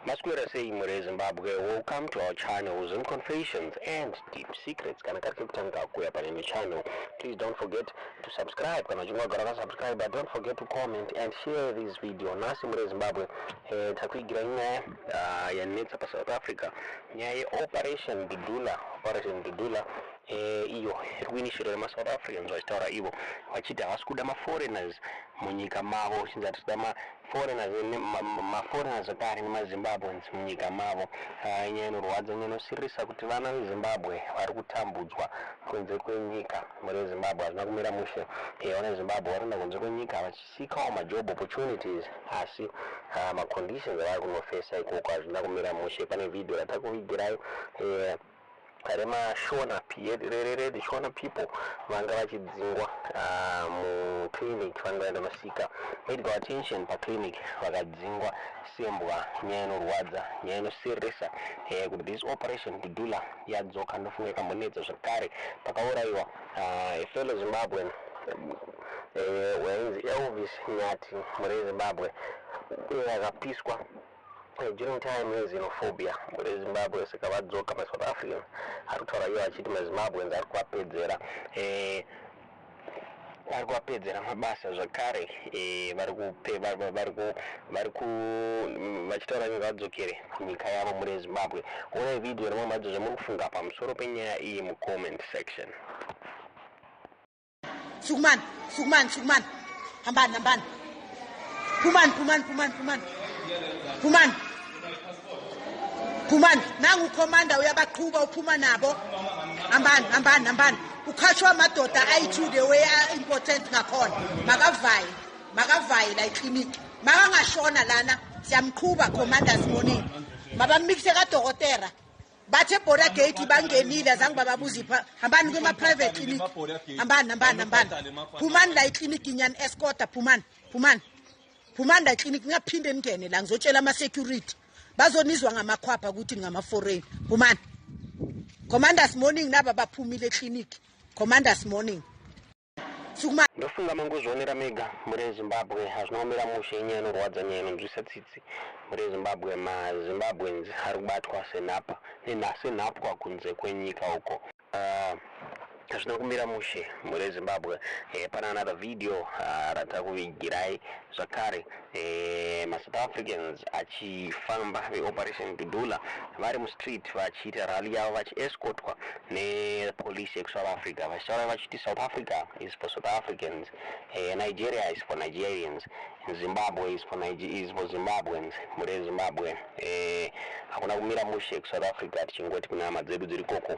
Masquerade say Mure Zimbabwe, welcome to our channel, Zoom Confessions and Deep Secrets. Kana katika kutanga kuya pale ni channel. Please don't forget to subscribe. Kana junga gara subscribe, but don't forget to comment and share this video. Nasi Mure Zimbabwe takuigira ina ya netsa pa South Africa. Nyaye Operation Dudula iyo irwinishiro ma South Africans wachitaura ivo wachita vasikuda ma foreigners munyika mavo chinzati dama foreigners akari ni MaZimbambweans munyika mavo nyeno rwadza nyeno sirisa kuti vana veZimbabwe vari kutambudzwa kunze kwenyika muri Zimbabwe hazina kumira mushe vana veZimbabwe varenda kunze kwenyika vachisikawo majob opportunities asi ma conditions avari kunofesa ikoko hazvina kumira mushe. Pane video ratakuvigirai Karema Shona people vanga vachidzingwa mu clinic vanga masika medical attention pa clinic vakadzingwa sembwa nyaya inorwadza nyaya inoseresa kuti this operation Dudula yadzoka ndofunga ikambonetsa zvakare pakaurayiwa fellow Zimbabwean wenzi Elvis Nyati muri Zimbabwe akapiswa during time is xenophobia muri Zimbabwe saka vadzoka ma South Africans ari kutaura iwo achiti MaZimbambweans ari kuapedzera mabasa zvakare vachitaura nyika vadzokere kunyika yavo muri Zimbabwe. Ona video rimwe madzo zvamuri kufunga pamusoro penyaya iyi mu comment section. Sukman hambani Puman nangu commander uyabaqhuba uphuma nabo hambani ukhashwa amadoda ayi2 the way important ngakhona makavayi la clinic makangashona lana siyamqhuba commanders morning mabamixe kadokotela bathe border gate bangenile azange bababuzi hambani kuma private clinic hambani Puman la clinic inyani escort Puman la clinic ngaphinde ngene la ngizotshela ama security bazonizwa ngamakhwapha ukuthi ngama foreign. Puman commanders morning naba baphumile clinic commanders morning Sukuma ndofunga mangozvonera mega muri Zimbabwe hazvinomira mushe nyaya inorwadza nyaya inonzwisa tsitsi muri Zimbabwe. MaZimbambweans ari kubatwa senhapwa kunze kwenyika uko hazvina kumira mushe muri Zimbabwe. Pane another video ratakuvigirai zvakare ma-South Africans achifamba veoperation Dudula vari mustreet vachiita rally yavo vachiescortwa nepolisi yekusouth Africa vachitaura vachiti South Africa is for South Africans, Nigeria is for Nigerians, Zimbabwe is for Zimbabweans. Muri Zimbabwe hakuna kumira mushe kuSouth Africa tichingoti kune hama dzedu dziri koko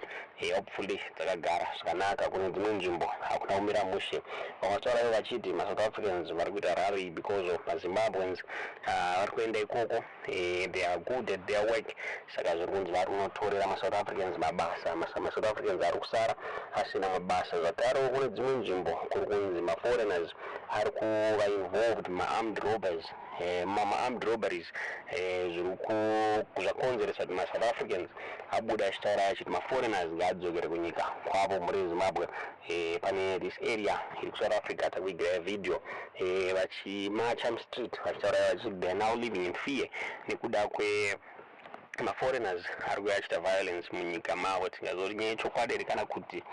hopefully dzakagara zvakanaka. Kune dzimwe nzvimbo hakuna kumira mushe. Vamataura vachiti ma-South Africans vari kuita rally because of MaZimbambweans vari kuenda ikoko they are good at their work saka zviri kunzi vari kunotorera ma-South Africans mabasa. Ma-South Africans ari kusara asina mabasa zvakare. Kune dzimwe nzvimbo kuri kunzi ma-foreigners ari kuva involved ma-armed robbers armed robberies zvakonzeresa kuti ma-South Africans abuda achitaura achiti ma-foreigners ngaadzokere kunyika kwavo muri Zimbabwe. Pane this area iri kuSouth Africa takuigira video vachimacha mstreet vachitaura vachiti they are now living in fear nekuda kwe ma-foreigners ari kuyachita violence munyika mavo. Tingazoti nyaya chokwadi kana kuti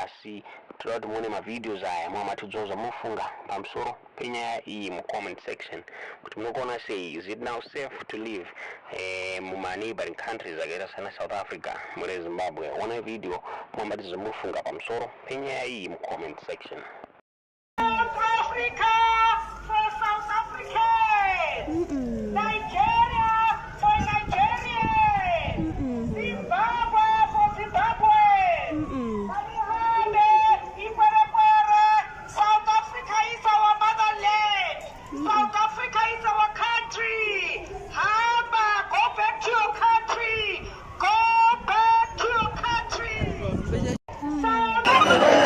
asi toda kuti muone mavideos aya mwamatidzoza mufunga pamusoro penyaya iyi mu comment section kuti munokona sei is it now safe to live muma neighboring countries akaita sana South Africa muri Zimbabwe. Ona video mwamatidzoza mufunga pamusoro penyaya iyi mu comment section. South Africa for South Africans. Nigeria for Nigerians. Zimbabwe for Zimbabweans. South Africa is our motherland. South Africa is our country. Hamba, go back to your country. Go back to your country. South Africa.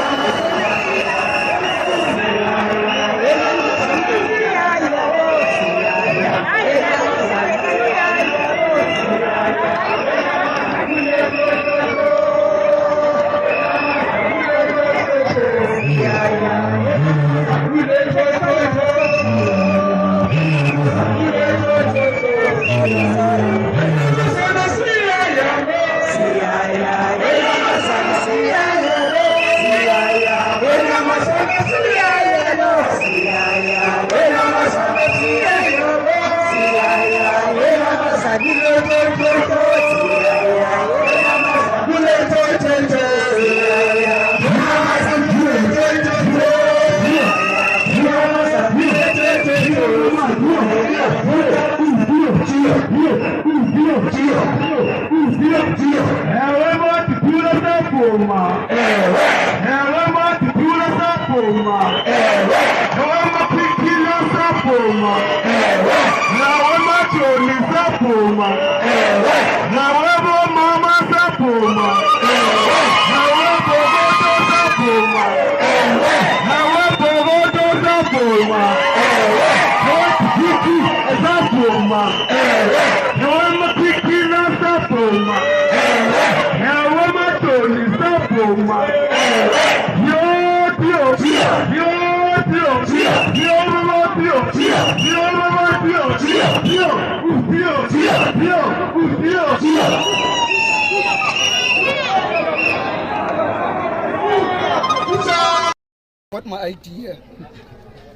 Got my idea.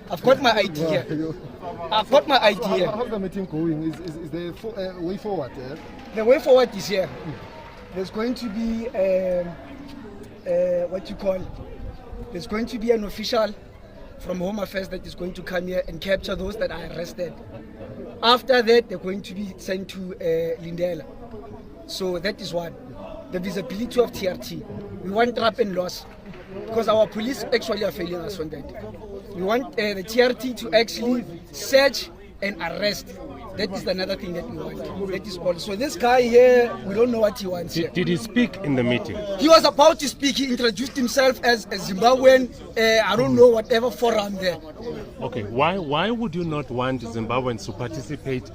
I've got my idea. I've got my idea. How's the meeting going? Is there a way forward? The way forward is here. There's going to be what you call. There's going to be an official from Home Affairs that is going to come here and capture those that are arrested. After that, they're going to be sent to Lindela. So that is one. The visibility of TRT. We want trap and loss because our police actually are failing us on that. We want the TRT to actually search and arrest. That is another thing that we want. That is all. So this guy here, we don't know what he wants here. Did he speak in the meeting? He was about to speak. He introduced himself as a Zimbabwean, I don't know, whatever forum there. Okay, why would you not want Zimbabweans to participate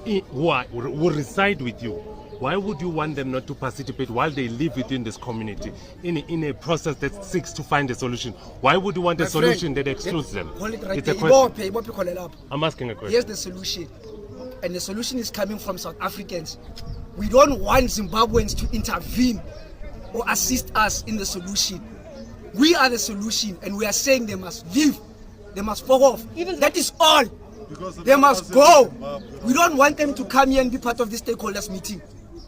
who reside with you? Why would you want them not to participate while they live within this community in a process that seeks to find a solution? Why would you want a solution that excludes them? It's a question. I'm asking a question. Here's the solution. And the solution is coming from South Africans. We don't want Zimbabweans to intervene or assist us in the solution. We are the solution, and we are saying they must leave. They must fall off. That is all. They must go. We don't want them to come here and be part of this stakeholders meeting.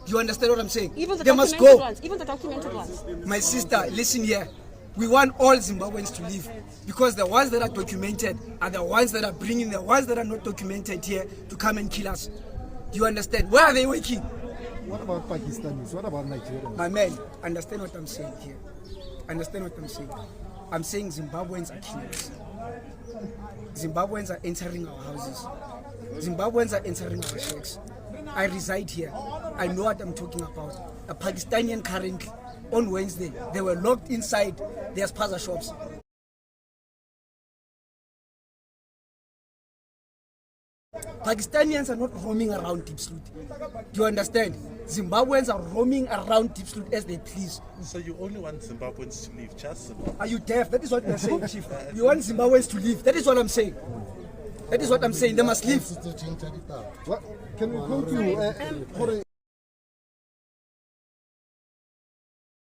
You understand what I'm saying? They must go. Even the documented ones. My sister, listen here. We want all Zimbabweans to leave because the ones that are documented are the ones that are bringing the ones that are not documented here to come and kill us. Do you understand? Where are they working? What about Pakistanis? What about Nigerians? My man, understand what I'm saying here. Understand what I'm saying. I'm saying Zimbabweans are killers. Zimbabweans are entering our houses. Zimbabweans are entering our shacks. I reside here. I know what I'm talking about. A Pakistani currently, on Wednesday, they were locked inside their spaza shops. Pakistanians are not roaming around Deep Sloot. Do you understand? Zimbabweans are roaming around Deep Sloot as they please. So you only want Zimbabweans to leave, just Zimbabwe? Are you deaf? That is what we're saying, Chief. You want Zimbabweans to leave. That is what I'm saying. That is what I'm saying. They must leave. What? Can we go to